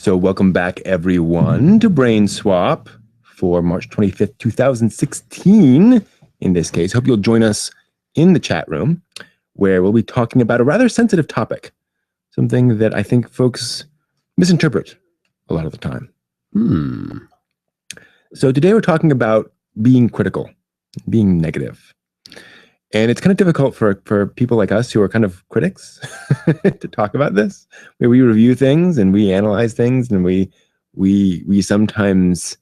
So welcome back, everyone, to Brain Swap for March 25th, 2016. In this case, hope you'll join us in the chat room where we'll be talking about a rather sensitive topic, something that I think folks misinterpret a lot of the time. So today we're talking about being critical, being negative. And it's kind of difficult for people like us who are kind of critics to talk about this, where we review things and we analyze things and we sometimes,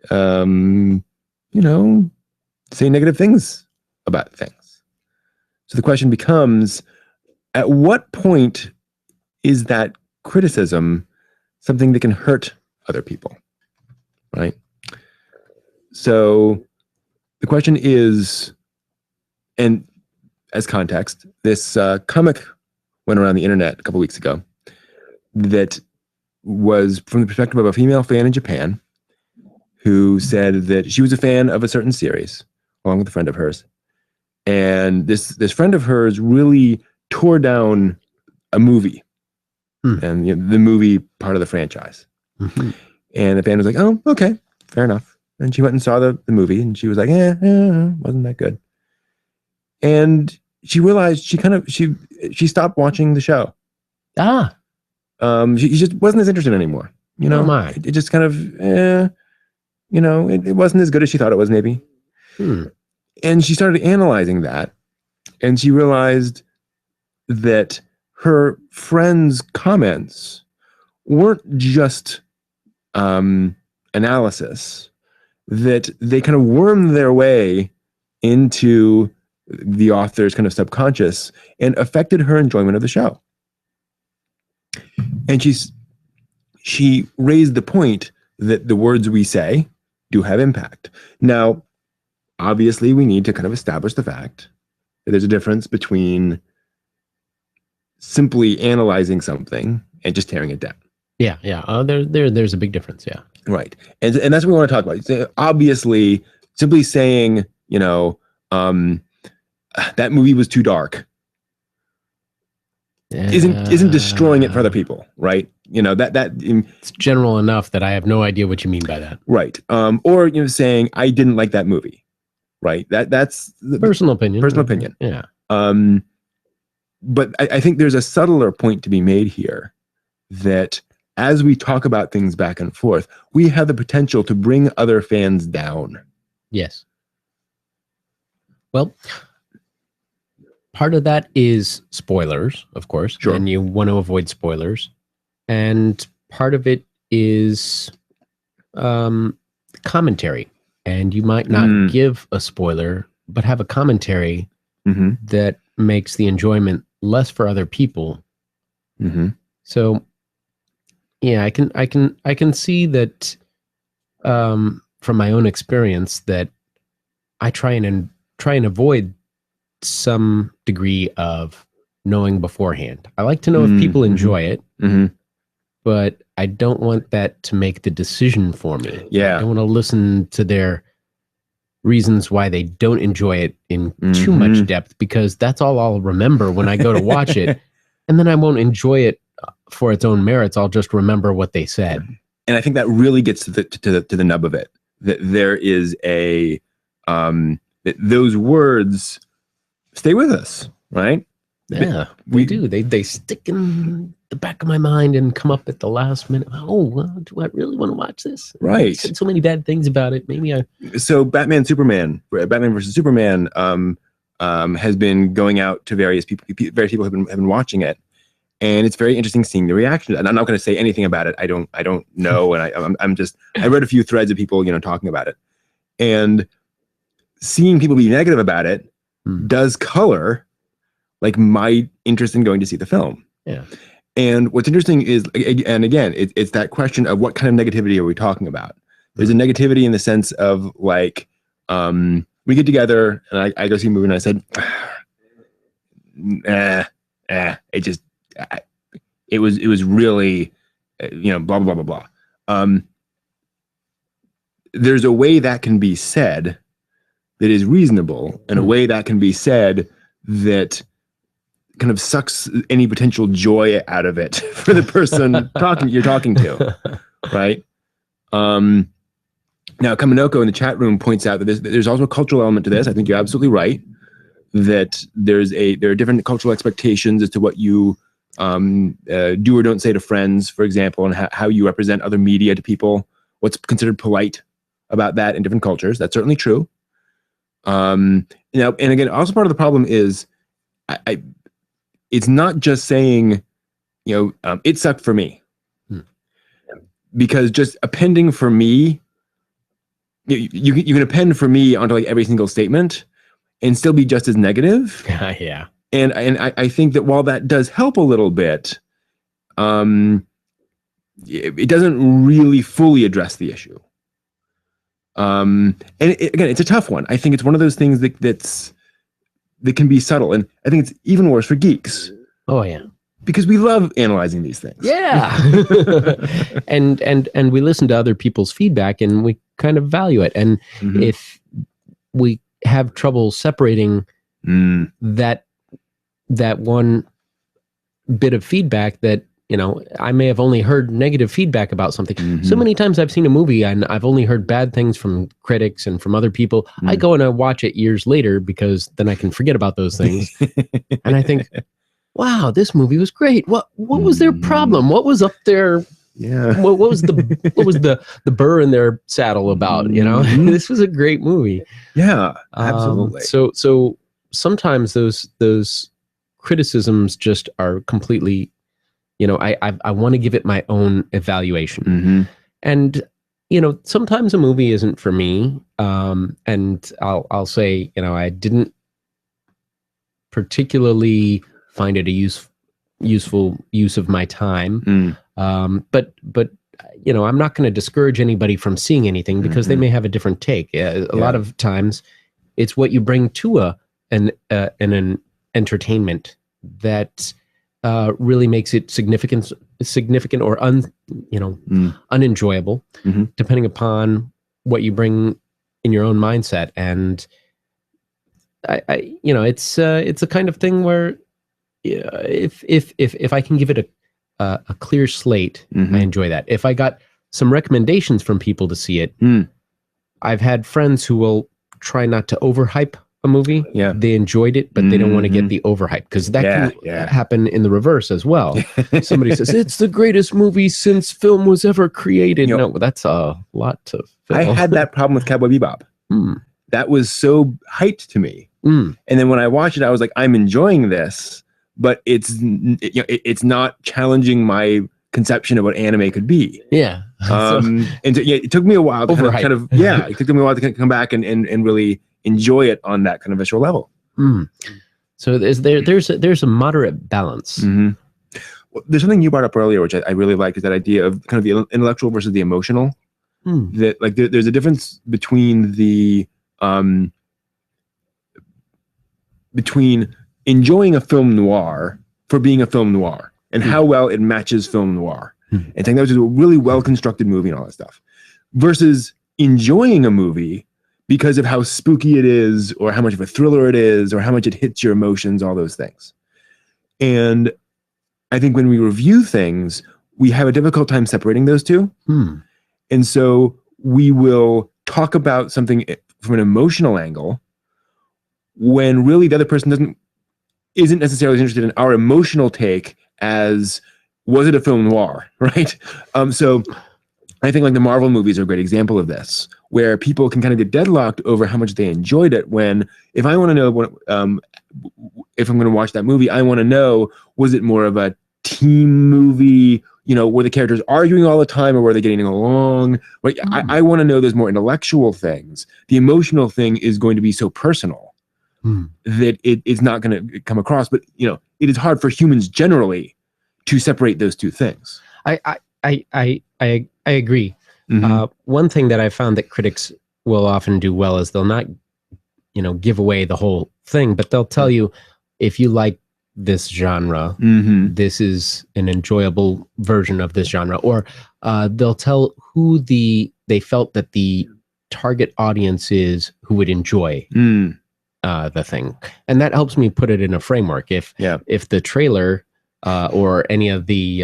say negative things about things. So the question becomes, at what point is that criticism something that can hurt other people, right? So the question is, and as context, this comic went around the internet a couple weeks ago that was from the perspective of a female fan in Japan who said that she was a fan of a certain series, along with a friend of hers. And this friend of hers really tore down a movie and the movie part of the franchise. And the fan was like, oh, okay, fair enough. And she went and saw the movie and she was like, wasn't that good. And she realized she stopped watching the show. She just wasn't as interested anymore. It just kind of, it wasn't as good as she thought it was maybe. And she started analyzing that, and she realized that her friend's comments weren't just analysis, that they kind of wormed their way into the author's kind of subconscious and affected her enjoyment of the show. And she raised the point that the words we say do have impact. Now, obviously, we need to kind of establish the fact that there's a difference between simply analyzing something and just tearing it down. Yeah. There's a big difference. Yeah. Right. And that's what we want to talk about. Obviously, simply saying, that movie was too dark isn't destroying it for other people, right? It's general enough that I have no idea what you mean by that. Right. Or saying I didn't like that movie, right? That's the personal opinion. Personal opinion. Yeah. But I think there's a subtler point to be made here that as we talk about things back and forth, we have the potential to bring other fans down. Yes. Well, part of that is spoilers, of course, sure. And you want to avoid spoilers. And part of it is commentary. And you might not give a spoiler, but have a commentary that makes the enjoyment less for other people. So, yeah, I can see that from my own experience that I try and avoid some degree of knowing beforehand. I like to know if people enjoy it, but I don't want that to make the decision for me. Yeah. I want to listen to their reasons why they don't enjoy it in too much depth, because that's all I'll remember when I go to watch it. And then I won't enjoy it for its own merits. I'll just remember what they said. And I think that really gets to the nub of it. That there is that those words stay with us, right? Yeah, we do. They stick in the back of my mind and come up at the last minute. Oh, well, do I really want to watch this? Right. I said so many bad things about it. So Batman versus Superman has been going out to various people. Various people have been watching it, and it's very interesting seeing the reaction. And I'm not going to say anything about it. I don't know, and I read a few threads of people talking about it, and seeing people be negative about it does color like my interest in going to see the film. Yeah. And what's interesting is, and again, it's that question of what kind of negativity are we talking about? There's a negativity in the sense of like, we get together and I go see a movie and I said, it was really, blah, blah, blah, blah, blah. There's a way that can be said that is reasonable, and a way that can be said that kind of sucks any potential joy out of it for the person you're talking to, right? Now, Kaminoko in the chat room points out that there's also a cultural element to this. I think you're absolutely right that there are different cultural expectations as to what you do or don't say to friends, for example, and how you represent other media to people. What's considered polite about that in different cultures. That's certainly true. And again, also part of the problem is, it's not just saying, it sucked for me, because just appending for me, you can append for me onto like every single statement and still be just as negative. Yeah. And I think that while that does help a little bit, it doesn't really fully address the issue. And again, it's a tough one. I think it's one of those things that can be subtle, and I think it's even worse for geeks. Oh yeah, because we love analyzing these things. Yeah, and we listen to other people's feedback, and we kind of value it. And if we have trouble separating that one bit of feedback that, I may have only heard negative feedback about something. So many times I've seen a movie and I've only heard bad things from critics and from other people. I go and I watch it years later because then I can forget about those things. And I think, wow, this movie was great. What was their problem? What was up there? Yeah. What was the burr in their saddle about? This was a great movie. Yeah, absolutely. So sometimes those criticisms just are completely, I want to give it my own evaluation. And, sometimes a movie isn't for me. And I'll say, I didn't particularly find it a useful use of my time. But I'm not going to discourage anybody from seeing anything because they may have a different take. A lot of times it's what you bring to an entertainment that really makes it significant or unenjoyable, depending upon what you bring in your own mindset. And it's a kind of thing where if I can give it a clear slate, I enjoy that. If I got some recommendations from people to see it, I've had friends who will try not to overhype a movie. Yeah. They enjoyed it, but they don't want to get the overhype, because that can happen in the reverse as well. Somebody says it's the greatest movie since film was ever created. No, that's a lot to fill. I had that problem with Cowboy Bebop. That was so hyped to me. And then when I watched it, I was like, I'm enjoying this, but it's not challenging my conception of what anime could be. Yeah. It took me a while to it took me a while to come back and really enjoy it on that kind of visceral level. So there's a moderate balance. Well, there's something you brought up earlier, which I really like, is that idea of kind of the intellectual versus the emotional. That like there's a difference between between enjoying a film noir for being a film noir and how well it matches film noir, and saying that was a really well constructed movie and all that stuff, versus enjoying a movie because of how spooky it is, or how much of a thriller it is, or how much it hits your emotions, all those things. And I think when we review things, we have a difficult time separating those two. And so we will talk about something from an emotional angle when really the other person isn't necessarily interested in our emotional take as, was it a film noir, right? So I think like the Marvel movies are a great example of this, where people can kind of get deadlocked over how much they enjoyed it, when if I want to know what, if I'm going to watch that movie, I want to know, was it more of a team movie? Were the characters arguing all the time, or were they getting along? Like, I want to know those more intellectual things. The emotional thing is going to be so personal that it's not going to come across. But, it is hard for humans generally to separate those two things. I agree. One thing that I found that critics will often do well is they'll not, give away the whole thing, but they'll tell you, if you like this genre, this is an enjoyable version of this genre, or they'll tell who they felt that the target audience is who would enjoy the thing, and that helps me put it in a framework. If the trailer or any of the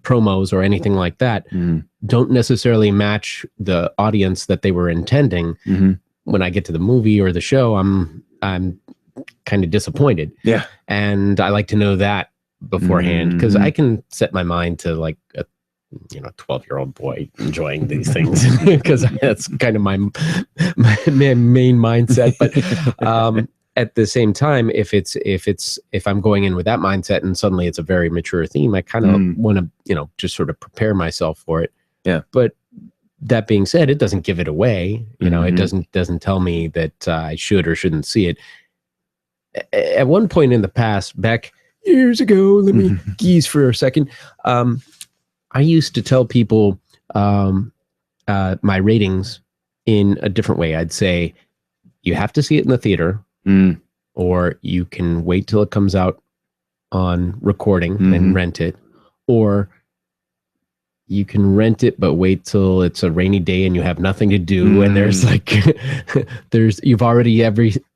promos or anything like that don't necessarily match the audience that they were intending, when I get to the movie or the show, I'm kind of disappointed. Yeah, and I like to know that beforehand, because I can set my mind to like a 12-year-old boy enjoying these things, because that's kind of my main mindset. But at the same time, if I'm going in with that mindset and suddenly it's a very mature theme, I kind of want to just sort of prepare myself for it. Yeah. But that being said, it doesn't give it away. It doesn't tell me that I should or shouldn't see it. At one point in the past, back years ago, let me geese for a second. I used to tell people my ratings in a different way. I'd say, you have to see it in the theater, or you can wait till it comes out on recording and rent it, or you can rent it but wait till it's a rainy day and you have nothing to do, and there's like you've already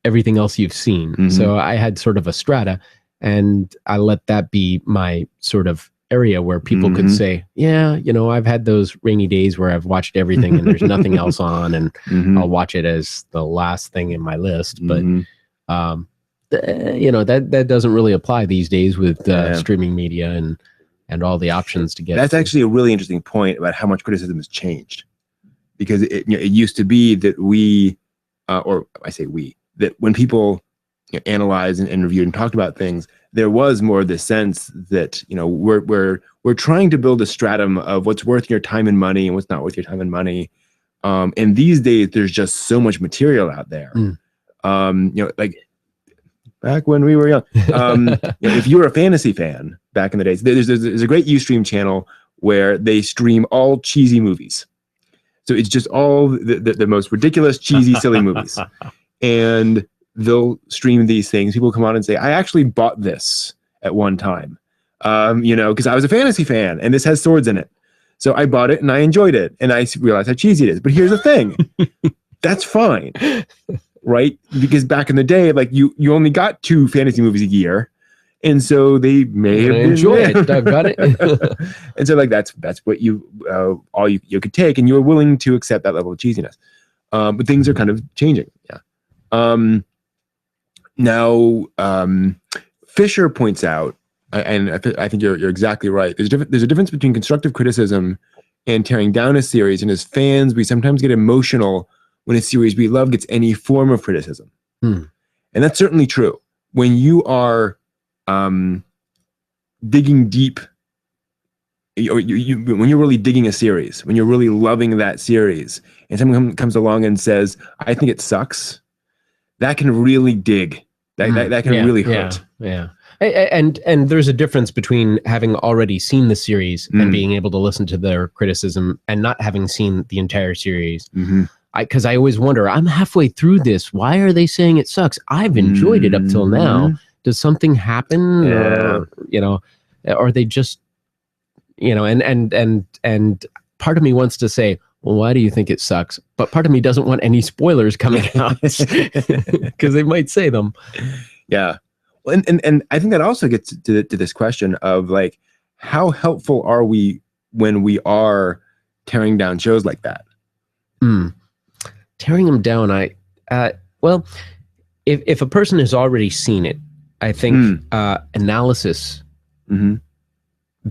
everything else you've seen. So I had sort of a strata, and I let that be my sort of area where people could say, yeah, I've had those rainy days where I've watched everything and there's nothing else on, and I'll watch it as the last thing in my list. But that doesn't really apply these days with streaming media and all the options to get. That's actually a really interesting point about how much criticism has changed, because it used to be that we, or I say we, that when people analyzed and reviewed and talked about things, there was more of the sense that we're trying to build a stratum of what's worth your time and money and what's not worth your time and money. And these days, there's just so much material out there. Like back when we were young, if you were a fantasy fan back in the days, there's a great Ustream channel where they stream all cheesy movies. So it's just all the most ridiculous, cheesy, silly movies. And they'll stream these things. People come on and say, I actually bought this at one time, because I was a fantasy fan and this has swords in it. So I bought it and I enjoyed it. And I realized how cheesy it is. But here's the thing. That's fine. Right? Because back in the day, like you only got 2 fantasy movies a year. And so they may have enjoyed it. I've got it. And so like that's what all you could take, and you were willing to accept that level of cheesiness. But things are kind of changing. Yeah. Now, Fisher points out, and I think you're exactly right. There's a difference between constructive criticism and tearing down a series. And as fans, we sometimes get emotional when a series we love gets any form of criticism. And that's certainly true. When you are digging deep, when you're really digging a series, when you're really loving that series, and someone comes along and says, I think it sucks, that can really dig. That can really hurt. Yeah. And there's a difference between having already seen the series and being able to listen to their criticism and not having seen the entire series. Because I always wonder, I'm halfway through this. Why are they saying it sucks? I've enjoyed it up till now. Does something happen? Or, or they just, and part of me wants to say, well, why do you think it sucks? But part of me doesn't want any spoilers coming out because they might say them. Yeah. Well, and I think that also gets to this question of like, how helpful are we when we are tearing down shows like that? Tearing them down, well, if a person has already seen it, I think analysis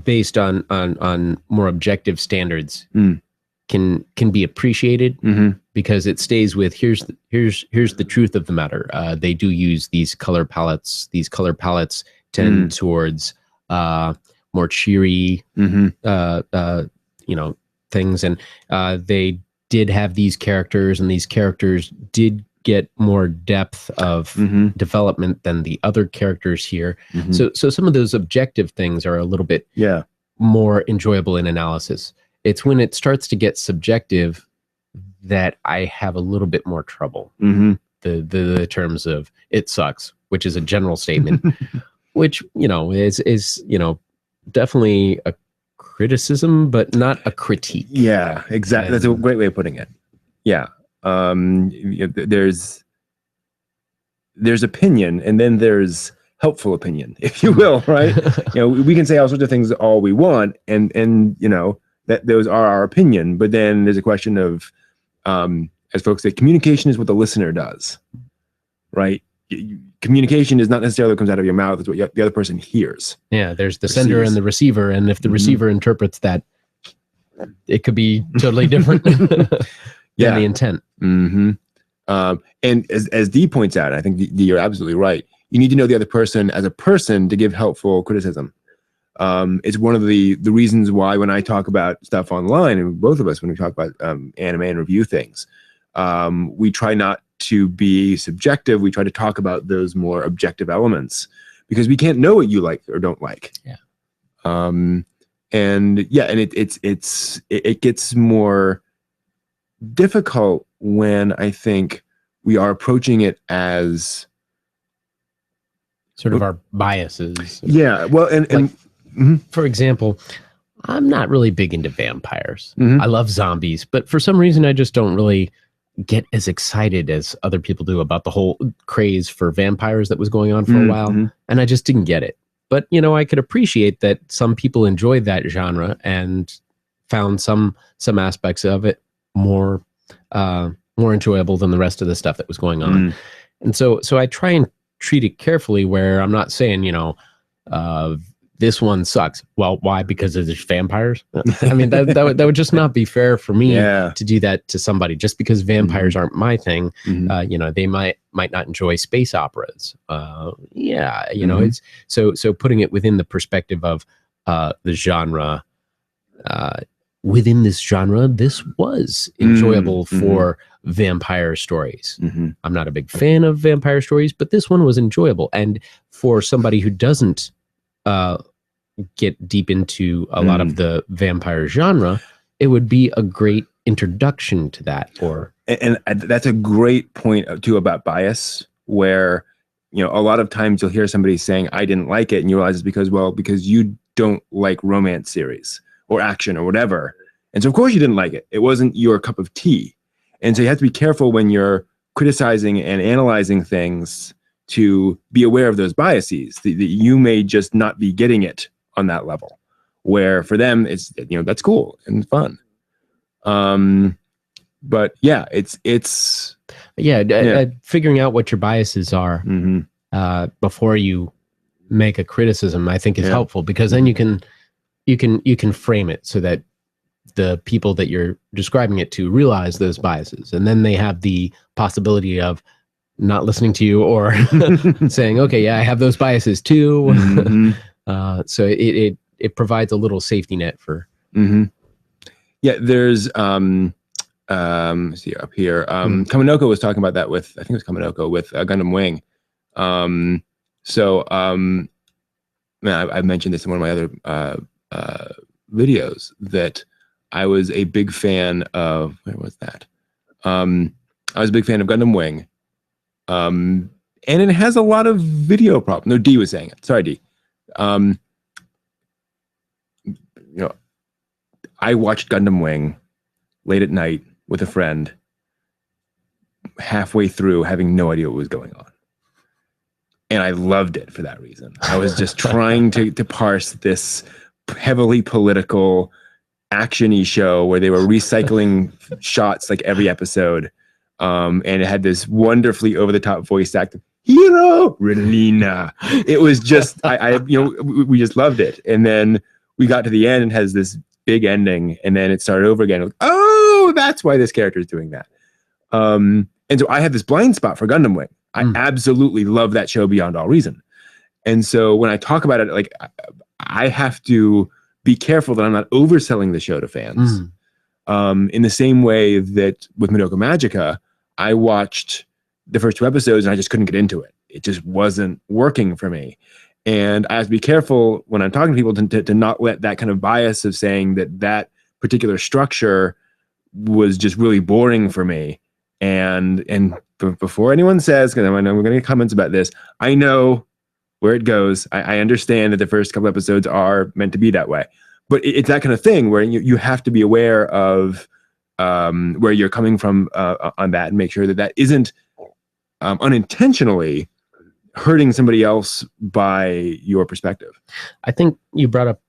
based on more objective standards can be appreciated because it stays with here's the truth of the matter. They do use these color palettes. These color palettes tend towards more cheery things, and they did have these characters, and these characters did get more depth of development than the other characters here. So some of those objective things are a little bit more enjoyable in analysis. It's when it starts to get subjective that I have a little bit more trouble. The terms of it sucks, which is a general statement, which is definitely a criticism, but not a critique. Yeah, exactly. That's a great way of putting it. Yeah. There's there's opinion, and then there's helpful opinion, if you will, right? We can say all sorts of things all we want, and that those are our opinion. But then there's a question of, as folks say, communication is what the listener does, right? Communication is not necessarily what comes out of your mouth; it's what the other person hears. Yeah, there's the sender and the receiver, and if the receiver interprets that, it could be totally different than the intent. Mm-hmm. And as Dee points out, I think Dee, you're absolutely right. You need to know the other person as a person to give helpful criticism. It's one of the reasons why when I talk about stuff online, and both of us, when we talk about anime and review things, we try not to be subjective. We try to talk about those more objective elements because we can't know what you like or don't like. Yeah. And it gets more difficult when I think we are approaching it as sort of our biases. Yeah. Well, and for example, I'm not really big into vampires. I love zombies, but for some reason I just don't really get as excited as other people do about the whole craze for vampires that was going on for a while. And I just didn't get it. But, I could appreciate that some people enjoyed that genre and found some aspects of it more enjoyable than the rest of the stuff that was going on. And so I try and treat it carefully, where I'm not saying, this one sucks. Well, why? Because there's vampires? I mean, that would just not be fair for me to do that to somebody just because vampires aren't my thing. They might not enjoy space operas. It's so putting it within the perspective of the genre. Within this genre, this was enjoyable for vampire stories. I'm not a big fan of vampire stories, but this one was enjoyable. And for somebody who doesn't get deep into a lot of the vampire genre, it would be a great introduction to that. And that's a great point too about bias, where a lot of times you'll hear somebody saying I didn't like it, and you realize it's because you don't like romance series or action or whatever, and so of course you didn't like it. It wasn't your cup of tea. And so you have to be careful when you're criticizing and analyzing things to be aware of those biases, that you may just not be getting it on that level, where for them it's that's cool and fun. But yeah, it's figuring out what your biases are before you make a criticism, I think is helpful, because then you can frame it so that the people that you're describing it to realize those biases, and then they have the possibility of not listening to you or saying, okay, yeah, I have those biases too. So it provides a little safety net for. There's see up here. Kaminoko was talking about that with, I think it was Kaminoko with Gundam Wing. I mentioned this in one of my other videos, that I was a big fan of, where was that? I was a big fan of Gundam Wing. And it has a lot of video problems. No, Dee was saying it. Sorry, Dee. I watched Gundam Wing late at night with a friend, halfway through having no idea what was going on. And I loved it for that reason. I was just trying to parse this heavily political, action-y show where they were recycling shots like every episode. And it had this wonderfully over-the-top voice acting, Hero Relina. It was just, we just loved it. And then we got to the end and has this big ending, and then it started over again. Like, oh, that's why this character is doing that. And so I have this blind spot for Gundam Wing. I absolutely love that show beyond all reason. And so when I talk about it, like, I have to be careful that I'm not overselling the show to fans. In the same way that with Madoka Magica, I watched the first 2 episodes and I just couldn't get into it. It just wasn't working for me. And I have to be careful when I'm talking to people to not let that kind of bias of saying that particular structure was just really boring for me. And before anyone says, because I know we're going to get comments about this, I know where it goes. I understand that the first couple episodes are meant to be that way. But it's that kind of thing where you have to be aware of where you're coming from on that, and make sure that isn't unintentionally hurting somebody else by your perspective. I think you brought up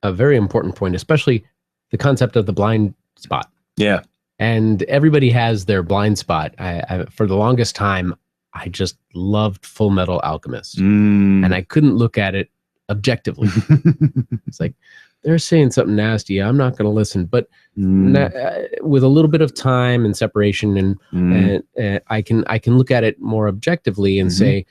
a very important point, especially the concept of the blind spot. Yeah. And everybody has their blind spot. I for the longest time, I just loved Full Metal Alchemist. And I couldn't look at it objectively. It's like, they're saying something nasty. I'm not going to listen. But with a little bit of time and separation, and I can look at it more objectively and say,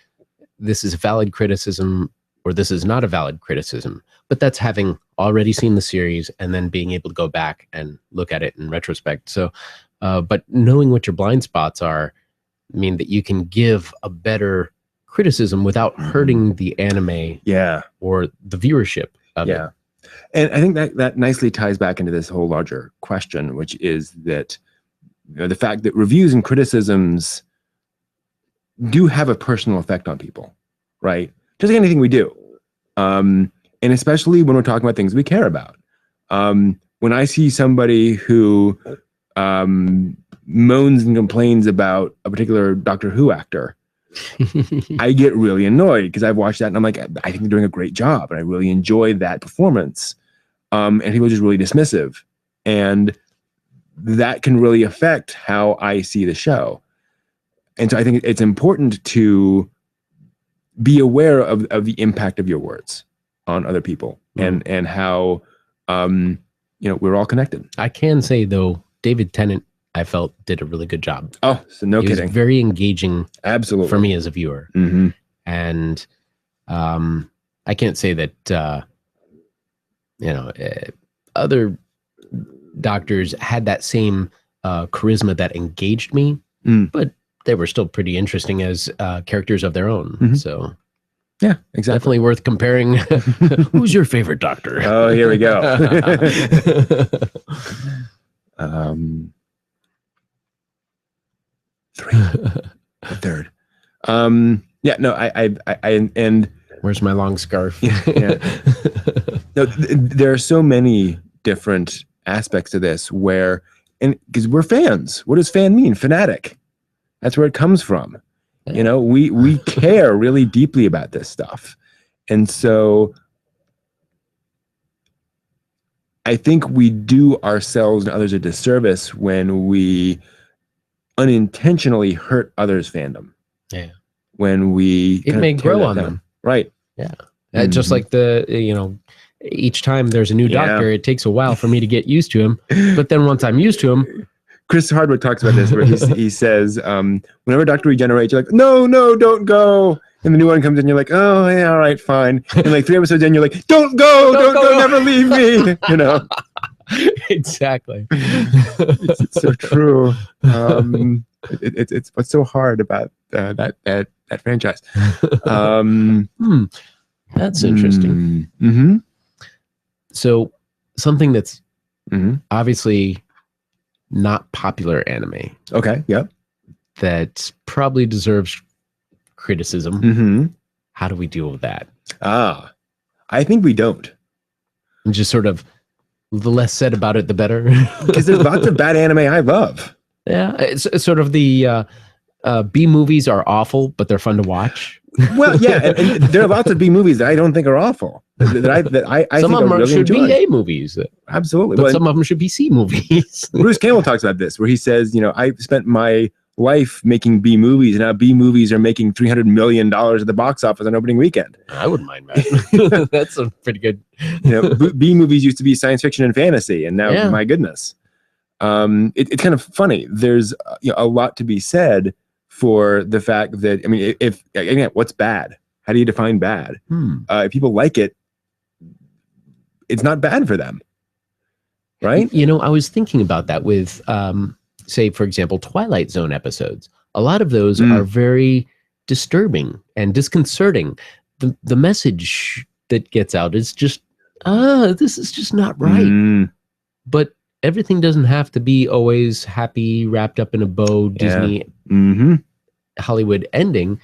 this is a valid criticism or this is not a valid criticism. But that's having already seen the series and then being able to go back and look at it in retrospect. So, but knowing what your blind spots are mean that you can give a better criticism without hurting the anime or the viewership of it. And I think that nicely ties back into this whole larger question, which is that the fact that reviews and criticisms do have a personal effect on people, right? Just like anything we do. And especially when we're talking about things we care about. When I see somebody who moans and complains about a particular Doctor Who actor, I get really annoyed because I've watched that and I'm like, I think they're doing a great job and I really enjoyed that performance. And people are just really dismissive. And that can really affect how I see the show. And so I think it's important to be aware of the impact of your words on other people and how, we're all connected. I can say, though, David Tennant, I felt, did a really good job. Oh, so no kidding. It was very engaging. Absolutely. For me as a viewer. And I can't say that, other doctors had that same charisma that engaged me, but they were still pretty interesting as characters of their own. So yeah, exactly. Definitely worth comparing. Who's your favorite doctor? Oh, here we go. Third. And where's my long scarf? No, there are so many different aspects to this where, and because we're fans. What does fan mean? Fanatic. That's where it comes from. We care really deeply about this stuff. And so I think we do ourselves and others a disservice when we unintentionally hurt others' fandom. Yeah. When we it may grow on them. Right. Yeah. Just like each time there's a new doctor, it takes a while for me to get used to him. But then once I'm used to him, Chris Hardwick talks about this, where he says, whenever Dr. Regenerates, you're like, no, don't go. And the new one comes in, you're like, oh, yeah, all right, fine. And like 3 episodes in, you're like, don't go, never leave me. Exactly. It's so true. It's what's so hard about that franchise. That's interesting. So something that's obviously not popular anime. Okay. Yep. That probably deserves criticism. How do we deal with that? I think we don't. And just sort of, the less said about it, the better. Because there's lots of bad anime I love. Yeah. It's sort of the B movies are awful, but they're fun to watch. Well, yeah. And there are lots of B movies that I don't think are awful. That I some think of them really should enjoy. be A movies. Absolutely. But some of them should be C movies. Bruce Campbell talks about this, where he says, I spent my life making B movies, and now B movies are making $300 million at the box office on opening weekend. I wouldn't mind that. That's a pretty good. B movies used to be science fiction and fantasy, and now, my goodness, it's kind of funny. There's a lot to be said for the fact that, if again, what's bad? How do you define bad? If people like it, it's not bad for them, right? I was thinking about that with, say, for example, Twilight Zone episodes. A lot of those are very disturbing and disconcerting. The message that gets out is just, this is just not right. But everything doesn't have to be always happy, wrapped up in a bow, Disney, Hollywood ending.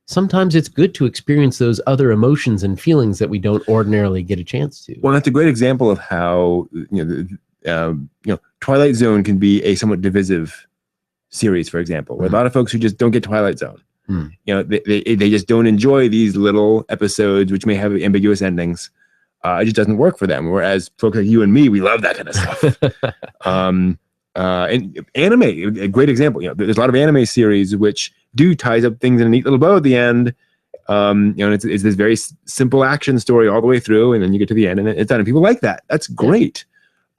Sometimes it's good to experience those other emotions and feelings that we don't ordinarily get a chance to. Well, that's a great example of how Twilight Zone can be a somewhat divisive series, for example, where a lot of folks who just don't get Twilight Zone. They just don't enjoy these little episodes which may have ambiguous endings. It just doesn't work for them. Whereas folks like you and me, we love that kind of stuff. And anime, a great example. There's a lot of anime series which do ties up things in a neat little bow at the end. And it's this very simple action story all the way through, and then you get to the end and it's done. And people like that. That's great.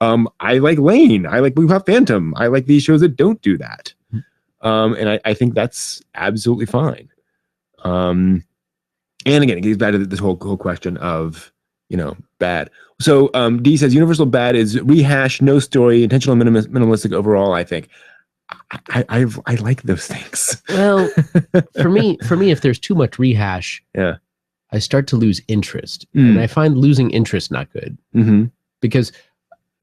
I like Lane. I like Blue Hot Phantom. I like these shows that don't do that. And I think that's absolutely fine. And again, it gets back to this whole question of, bad. So D says universal bad is rehash, no story, intentional, minimalistic overall. I think I like those things. Well, for me, if there's too much rehash, I start to lose interest, and I find losing interest not good. Because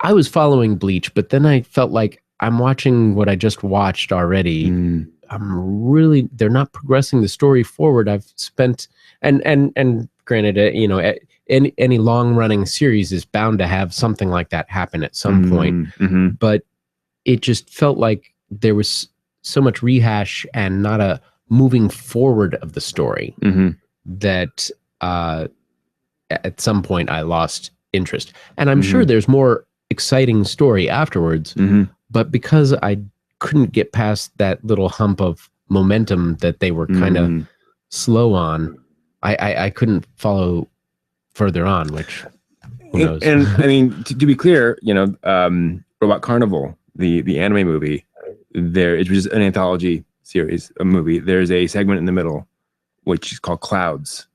I was following Bleach, but then I felt like I'm watching what I just watched already. They're not progressing the story forward. I've spent, and granted, any long running series is bound to have something like that happen at some point. But it just felt like there was so much rehash and not a moving forward of the story that at some point I lost interest. And I'm sure there's more exciting story afterwards, but because I couldn't get past that little hump of momentum that they were kind of slow on, I couldn't follow further on, which who knows? And I mean, to be clear, Robot Carnival, the anime movie, it was an anthology series, a movie. There's a segment in the middle which is called Clouds,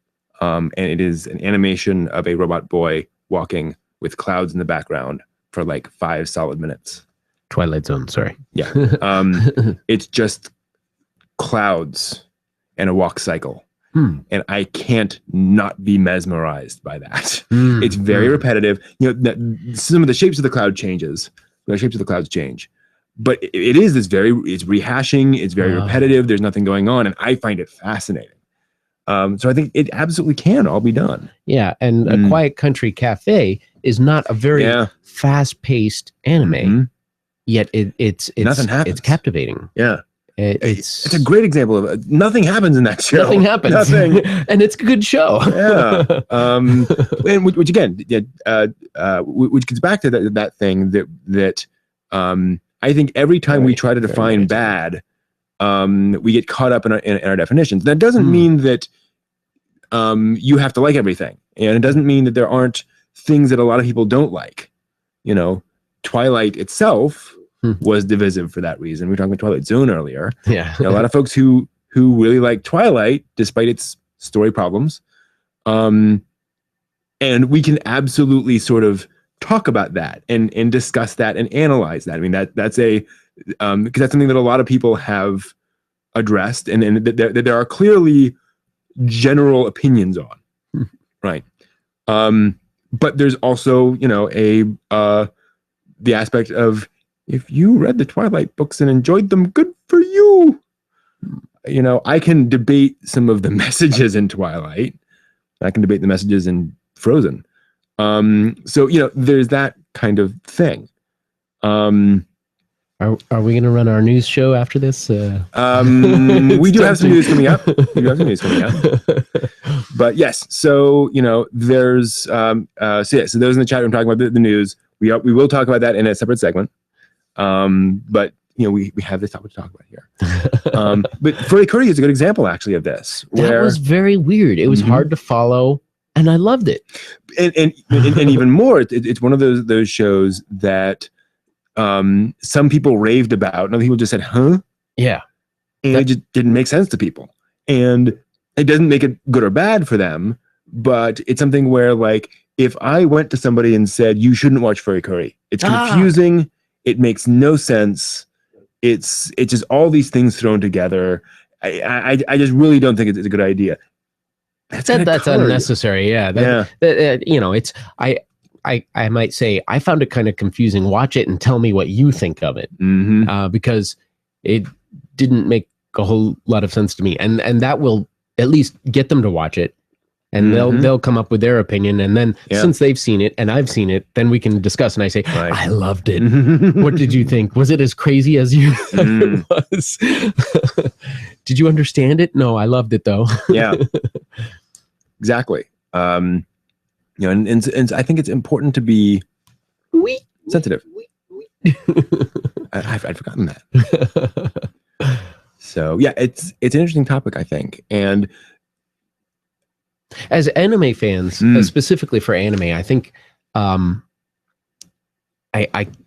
and it is an animation of a robot boy walking with clouds in the background for like 5 solid minutes. Twilight Zone, sorry. Yeah. It's just clouds and a walk cycle. And I can't not be mesmerized by that. It's very repetitive. Some of the shapes of the cloud changes. The shapes of the clouds change. But it is it's rehashing. It's very repetitive. There's nothing going on. And I find it fascinating. So I think it absolutely can all be done. Yeah. And A Quiet Country Cafe is not a very fast-paced anime, yet it's nothing happens. It's captivating. Yeah. It's a great example of nothing happens in that show. Nothing happens. Nothing. And it's a good show. Yeah. And which again, which gets back to that thing that I think every time we try to define bad, we get caught up in our definitions. That doesn't mean that you have to like everything, and it doesn't mean that there aren't things that a lot of people don't like. Twilight itself was divisive for that reason. We were talking about Twilight Zone earlier. Yeah. A lot of folks who really like Twilight, despite its story problems. And we can absolutely sort of talk about that and discuss that and analyze that. I mean, that's because that's something that a lot of people have addressed and that there are clearly general opinions on. Right. But there's also, the aspect of, if you read the Twilight books and enjoyed them, good for you. I can debate some of the messages in Twilight. I can debate the messages in Frozen. So, there's that kind of thing. Are we going to run our news show after this? We do have some news coming up. But yes, so, there's, so those in the chat room talking about the news. We will talk about that in a separate segment. But we have this topic to talk about here. But Furry Curry is a good example, actually, of this. That was very weird. It was hard to follow, and I loved it. And even more, it's one of those shows that some people raved about, and other people just said, "Huh?" Yeah, and it just didn't make sense to people, and it doesn't make it good or bad for them. But it's something where, like, if I went to somebody and said, "You shouldn't watch Furry Curry," it's confusing. It makes no sense. It's just all these things thrown together. I just really don't think it's a good idea. That's unnecessary. Yeah. It's I might say I found it kind of confusing. Watch it and tell me what you think of it, because it didn't make a whole lot of sense to me. And that will at least get them to watch it. And they'll come up with their opinion, and then since they've seen it and I've seen it, then we can discuss. And I say, I loved it. What did you think? Was it as crazy as you thought it was? Did you understand it? No, I loved it though. Yeah, exactly. And I think it's important to be sensitive. I'd forgotten that. So yeah, it's an interesting topic, I think. And as anime fans, specifically for anime, I think I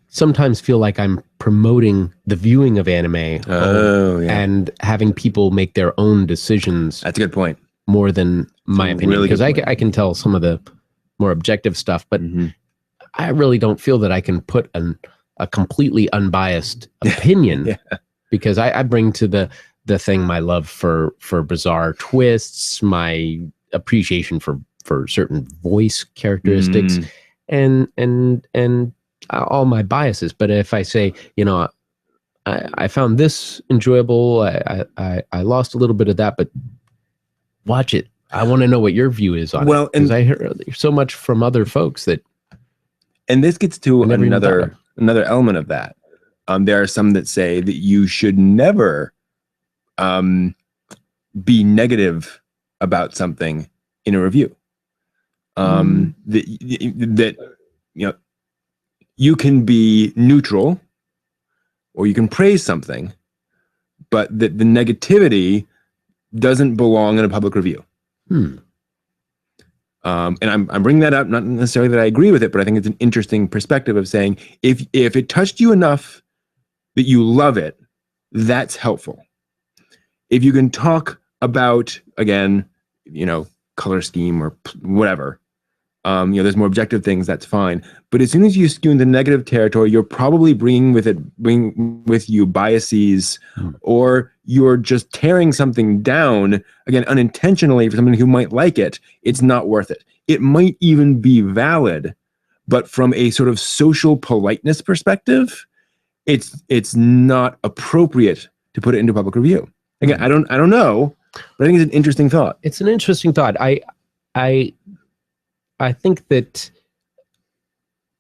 sometimes feel like I'm promoting the viewing of anime and having people make their own decisions. That's a good point. More than my opinion, because I can tell some of the more objective stuff, but I really don't feel that I can put a completely unbiased opinion because I bring to the thing my love for bizarre twists, my appreciation for certain voice characteristics, and all my biases. But if I say, I found this enjoyable, I lost a little bit of that, but watch it. I want to know what your view is on it. Because I hear so much from other folks that. And this gets to another element of that. There are some that say that you should never be negative about something in a review. That you can be neutral or you can praise something, but that the negativity doesn't belong in a public review. And I'm bringing that up, not necessarily that I agree with it, but I think it's an interesting perspective of saying, if it touched you enough that you love it, that's helpful. If you can talk about, again, color scheme or whatever, there's more objective things, that's fine. But as soon as you skew into negative territory, you're probably bringing with you biases, or you're just tearing something down, again, unintentionally for somebody who might like it. It's not worth it. It might even be valid, but from a sort of social politeness perspective, it's not appropriate to put it into public review. Again, I don't know, but I think it's an interesting thought. It's an interesting thought. I think that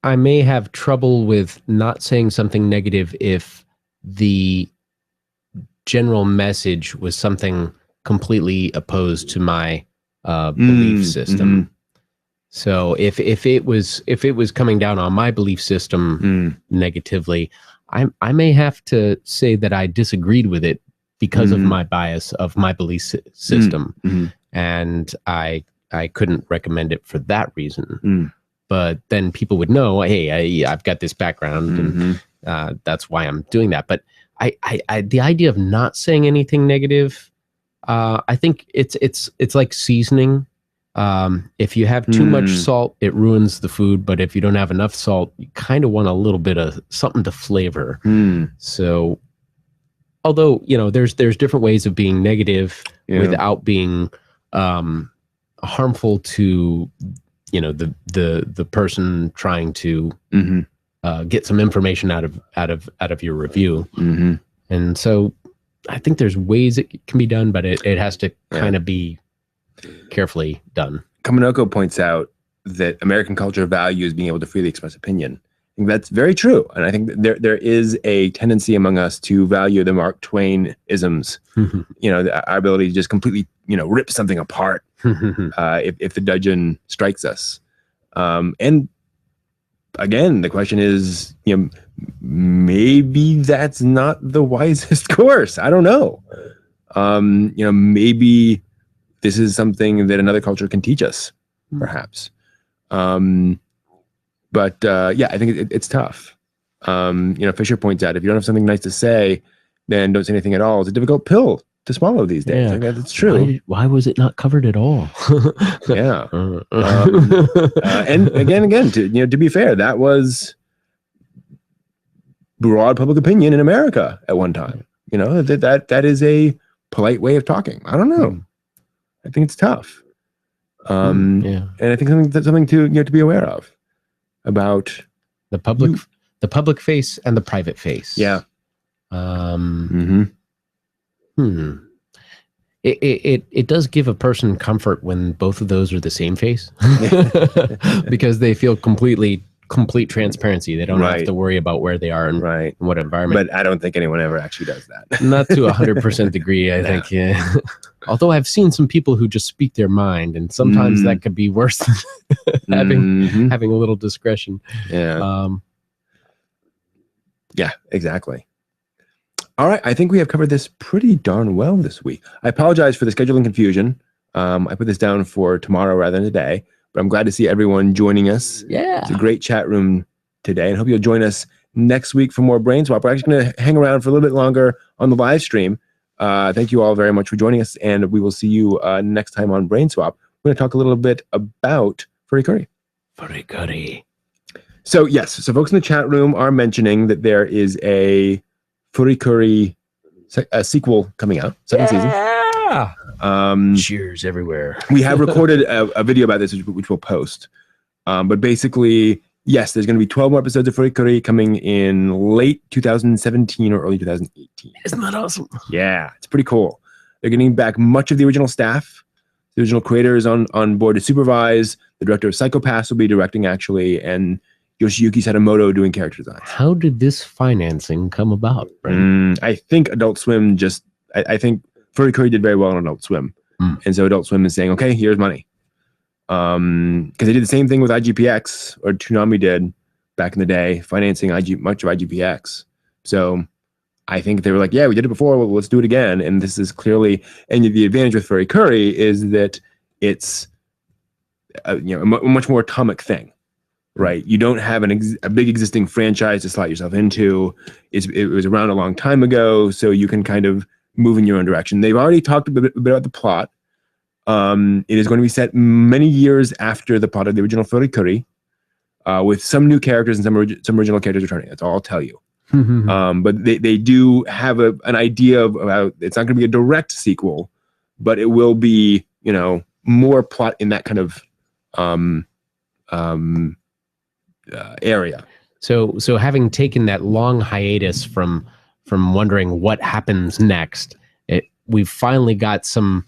I may have trouble with not saying something negative if the general message was something completely opposed to my belief system. So if it was coming down on my belief system negatively, I may have to say that I disagreed with it because of my bias of my belief system, and I couldn't recommend it for that reason. But then people would know, hey, I've got this background, and that's why I'm doing that. But I the idea of not saying anything negative, I think it's like seasoning. If you have too much salt, it ruins the food. But if you don't have enough salt, you kind of want a little bit of something to flavor. So, although there's different ways of being negative without being harmful to the person trying to get some information out of your review. And so I think there's ways it can be done, but it has to kind of be carefully done. Kaminoko points out that American culture values being able to freely express opinion. I think that's very true. And I think there is a tendency among us to value the Mark Twain isms, our ability to just completely, rip something apart if the dudgeon strikes us. And again, the question is, maybe that's not the wisest course. I don't know. Maybe this is something that another culture can teach us, perhaps. But I think it's tough. Fisher points out, if you don't have something nice to say, then don't say anything at all. It's a difficult pill to swallow these days. Yeah. That's true. Why was it not covered at all? Yeah. And again, to be fair, that was broad public opinion in America at one time. That is a polite way of talking. I don't know. I think it's tough. And I think that's something to be aware of about the public face and the private face. Yeah. It does give a person comfort when both of those are the same face, because they feel completely complete transparency. They don't have to worry about where they are and what environment. But I don't think anyone ever actually does that. Not to 100% degree, I think. Yeah. Although I've seen some people who just speak their mind, and sometimes that could be worse than having a little discretion. Yeah. Yeah, exactly. All right. I think we have covered this pretty darn well this week. I apologize for the scheduling confusion. I put this down for tomorrow rather than today, but I'm glad to see everyone joining us. Yeah. It's a great chat room today, and hope you'll join us next week for more Brain Swap. We're actually going to hang around for a little bit longer on the live stream. Thank you all very much for joining us, and we will see you next time on Brain Swap. We're going to talk a little bit about Furikuri. Furikuri. So yes, so folks in the chat room are mentioning that there is a Furikuri sequel coming out, second season. Cheers everywhere. We have recorded a video about this, which we'll post. But basically, yes, there's going to be 12 more episodes of Furikuri coming in late 2017 or early 2018. Isn't that awesome? Yeah, it's pretty cool. They're getting back much of the original staff. The original creator is on board to supervise. The director of Psycho-Pass will be directing, actually, and Yoshiyuki Sadamoto doing character designs. How did this financing come about? I think Adult Swim I think Furikuri did very well on Adult Swim. And so Adult Swim is saying, okay, here's money. Because they did the same thing with IGPX, or Toonami did back in the day, financing much of IGPX. So I think they were like, yeah, we did it before, well, let's do it again. And this is clearly, and the advantage with Furikuri is that it's a much more atomic thing. Right, you don't have a big existing franchise to slot yourself into. It was around a long time ago, so you can kind of move in your own direction. They've already talked a bit about the plot. It is going to be set many years after the plot of the original Furikuri, with some new characters and some original characters returning. That's all I'll tell you. But they do have an idea of how it's not going to be a direct sequel, but it will be, more plot in that kind of area. So having taken that long hiatus from wondering what happens next, we've finally got some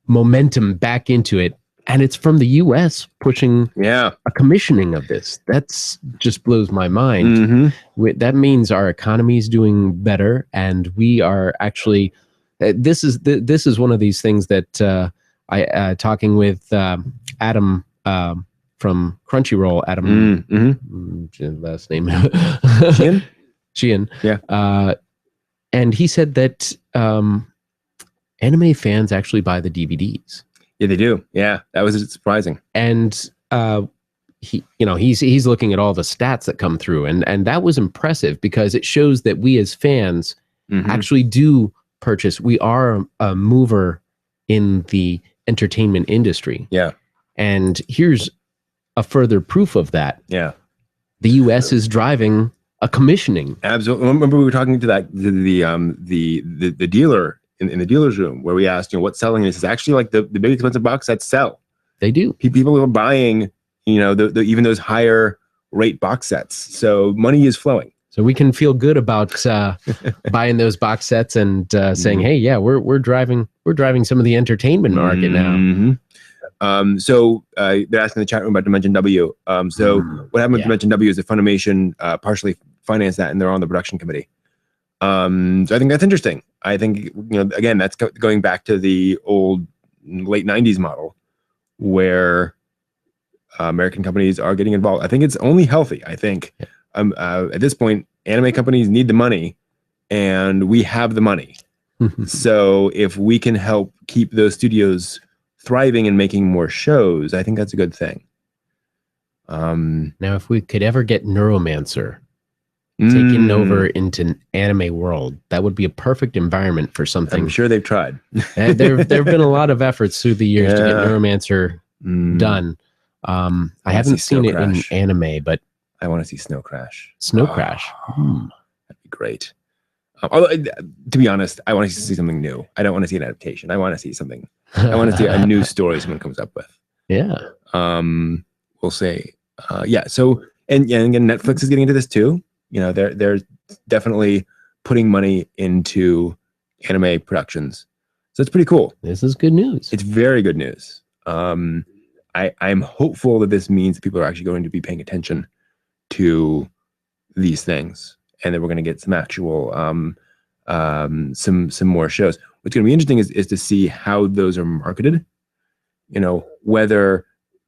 momentum back into it, and it's from the U.S. pushing a commissioning of this. That's just blows my mind. That means our economy is doing better, and we are actually. This is one of these things that I talking with Adam. From Crunchyroll, Adam, last name, Sheehan. Yeah. And he said that anime fans actually buy the DVDs. Yeah, they do. Yeah, that was surprising. And he's looking at all the stats that come through, and that was impressive because it shows that we as fans actually do purchase. We are a mover in the entertainment industry. Yeah. And here's a further proof of that. Yeah. The US is driving a commissioning. Absolutely. Remember we were talking to the dealer in the dealer's room where we asked, what's selling this? Is actually like the big expensive box sets sell. They do. People are buying, even those higher rate box sets. So money is flowing. So we can feel good about buying those box sets and saying, hey, yeah, we're driving some of the entertainment market now. So they're asking in the chat room about Dimension W. So what happened with Dimension W is that Funimation partially financed that, and they're on the production committee. So I think that's interesting. I think, again, that's going back to the old late 90s model where American companies are getting involved. I think it's only healthy. I think at this point, anime companies need the money, and we have the money. So if we can help keep those studios thriving and making more shows, I think that's a good thing. Now, if we could ever get Neuromancer taken over into an anime world, that would be a perfect environment for something. I'm sure they've tried. There have been a lot of efforts through the years to get Neuromancer done. I haven't seen it in anime, but I want to see Snow Crash. Snow Crash. That'd be great. Although, to be honest, I want to see something new. I don't want to see an adaptation. I want to see something. I want to see a new story someone comes up with. Yeah. We'll say. Yeah. So, and again, Netflix is getting into this too. They're definitely putting money into anime productions. So it's pretty cool. This is good news. It's very good news. I'm hopeful that this means that people are actually going to be paying attention to these things, and that we're going to get some actual some more shows. What's going to be interesting is to see how those are marketed. Whether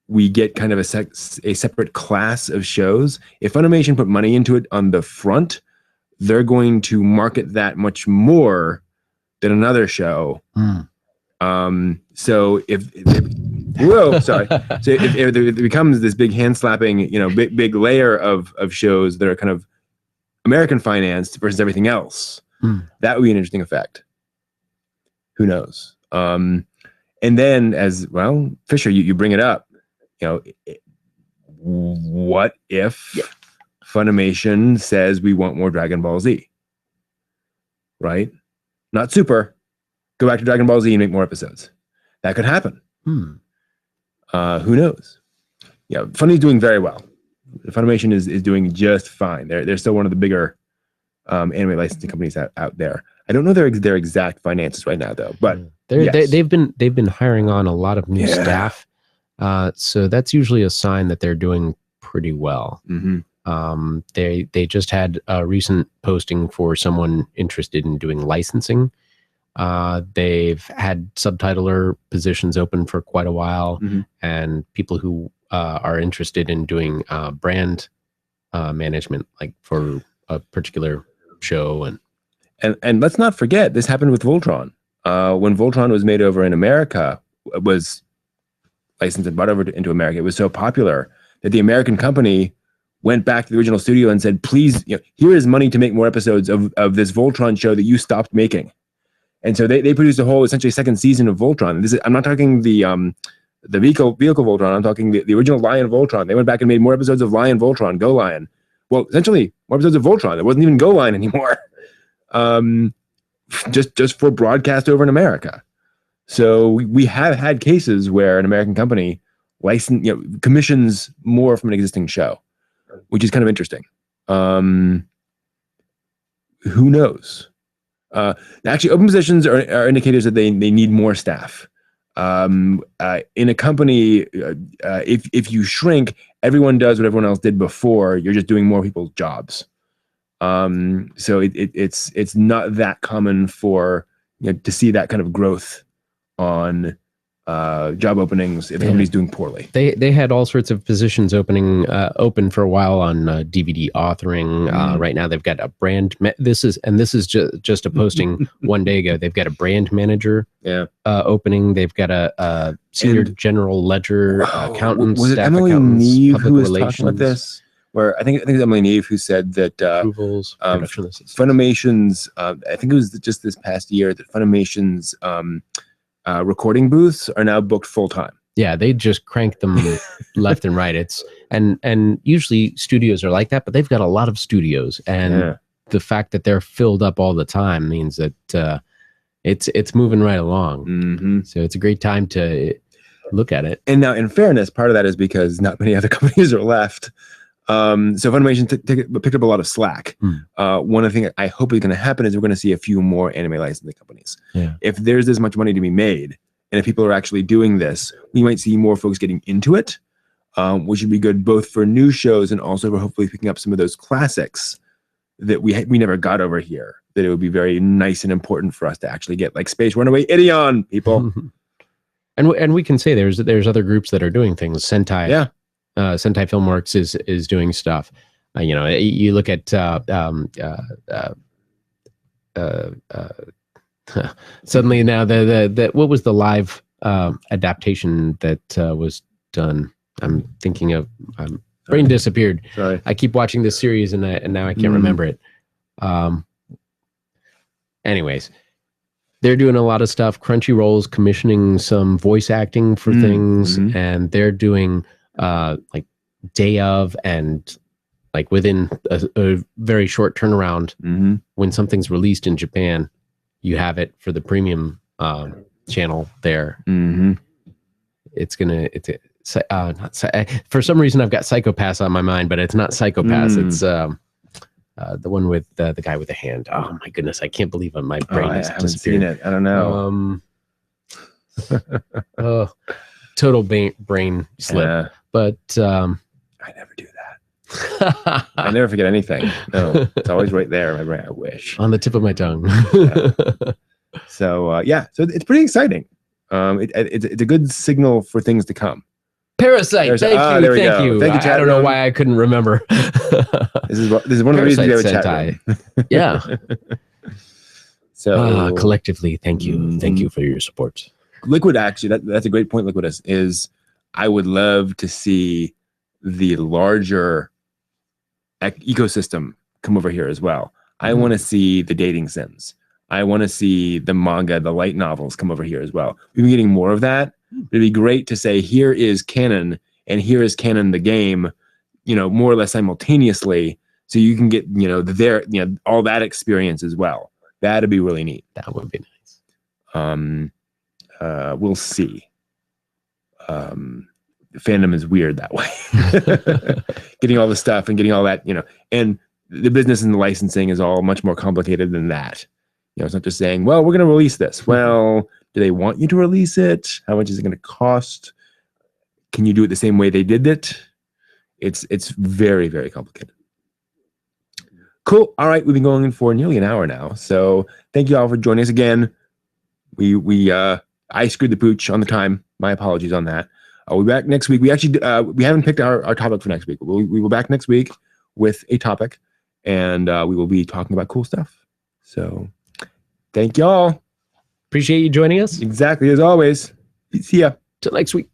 we get kind of a separate class of shows. If Funimation put money into it on the front, they're going to market that much more than another show. So if it becomes this big hand slapping, big layer of shows that are kind of American financed versus everything else, that would be an interesting effect. Who knows? And then, as well, Fisher, you bring it up. What if Funimation says we want more Dragon Ball Z? Right? Not Super. Go back to Dragon Ball Z and make more episodes. That could happen. Who knows? Yeah, Funny's doing very well. Funimation is doing just fine. They're still one of the bigger anime licensing companies out there. I don't know their exact finances right now, though. But they've been hiring on a lot of new staff. So that's usually a sign that they're doing pretty well. They just had a recent posting for someone interested in doing licensing. They've had subtitler positions open for quite a while, and people who are interested in doing brand management, like for a particular show. And let's not forget, this happened with Voltron. When Voltron was made over in America, it was licensed and brought over into America. It was so popular that the American company went back to the original studio and said, please, here is money to make more episodes of this Voltron show that you stopped making. And so they produced a whole, essentially, second season of Voltron. I'm not talking the vehicle Voltron. I'm talking the original Lion Voltron. They went back and made more episodes of Lion Voltron, Go Lion. Well, essentially, more episodes of Voltron. It wasn't even Go Lion anymore. Just for broadcast over in America. So we have had cases where an American company commissions more from an existing show, which is kind of interesting. Who knows? Actually, open positions are indicators that they need more staff. In a company, if you shrink, everyone does what everyone else did before. You're just doing more people's jobs. So it's not that common for to see that kind of growth on job openings if the company's doing poorly. They had all sorts of positions open for a while on DVD authoring. Right now they've got a brand. This is just a posting one day ago. They've got a brand manager opening. They've got a senior general ledger accountant. Was it Emily Neve who was talking about this? Where I think it's Emily Neve who said that approvals, Funimation's I think it was just this past year that Funimation's recording booths are now booked full time. Yeah, they just crank them left and right. It's and usually studios are like that, but they've got a lot of studios, and the fact that they're filled up all the time means that it's moving right along. So it's a great time to look at it. And now, in fairness, part of that is because not many other companies are left. So Funimation picked up a lot of slack. One of the things I hope is going to happen is we're going to see a few more anime licensing companies. If there's this much money to be made, and if people are actually doing this, we might see more folks getting into it, which would be good both for new shows and also for hopefully picking up some of those classics that we never got over here. That it would be very nice and important for us to actually get, like Space Runaway Ideon, people. And we can say there's other groups that are doing things. Sentai. Sentai Filmworks is doing stuff. You look at suddenly now the what was the live adaptation that was done? I'm thinking of brain disappeared. Sorry. I keep watching this series and now I can't remember it. Anyways, they're doing a lot of stuff. Crunchyroll's commissioning some voice acting for things, and they're doing like day of and like within a very short turnaround. When something's released in Japan, you have it for the premium channel there. For some reason I've got Psycho-Pass on my mind, but it's not Psycho-Pass. It's the one with the guy with the hand. Oh my goodness, I can't believe my brain has disappeared. Seen it. I don't know. total brain slip. But I never do that. I never forget anything. No, it's always right there in my brain. I wish. On the tip of my tongue. So so it's pretty exciting. It's a good signal for things to come. Parasite. Thank you. Thank you. I don't know why I couldn't remember. This is one of the reasons we have a chat room. Yeah. So collectively, thank you. Thank you for your support. Liquid, actually, that's a great point. Liquid is I would love to see the larger ecosystem come over here as well. I want to see the dating sims. I want to see the manga, the light novels come over here as well. We've been getting more of that. It'd be great to say, here is canon and here is canon the game, more or less simultaneously. So you can get, all that experience as well. That'd be really neat. That would be nice. We'll see. Fandom is weird that way. Getting all the stuff and getting all that, and the business and the licensing is all much more complicated than that. It's not just saying, well, we're going to release this. Well, do they want you to release it? How much is it going to cost? Can you do it the same way they did it? It's very, very complicated. Cool. All right. We've been going for nearly an hour now. So thank you all for joining us again. I screwed the pooch on the time. My apologies on that. We'll be back next week. We actually, we haven't picked our topic for next week. We will back next week with a topic, and we will be talking about cool stuff. So thank y'all. Appreciate you joining us. Exactly. As always. See ya. Till next week.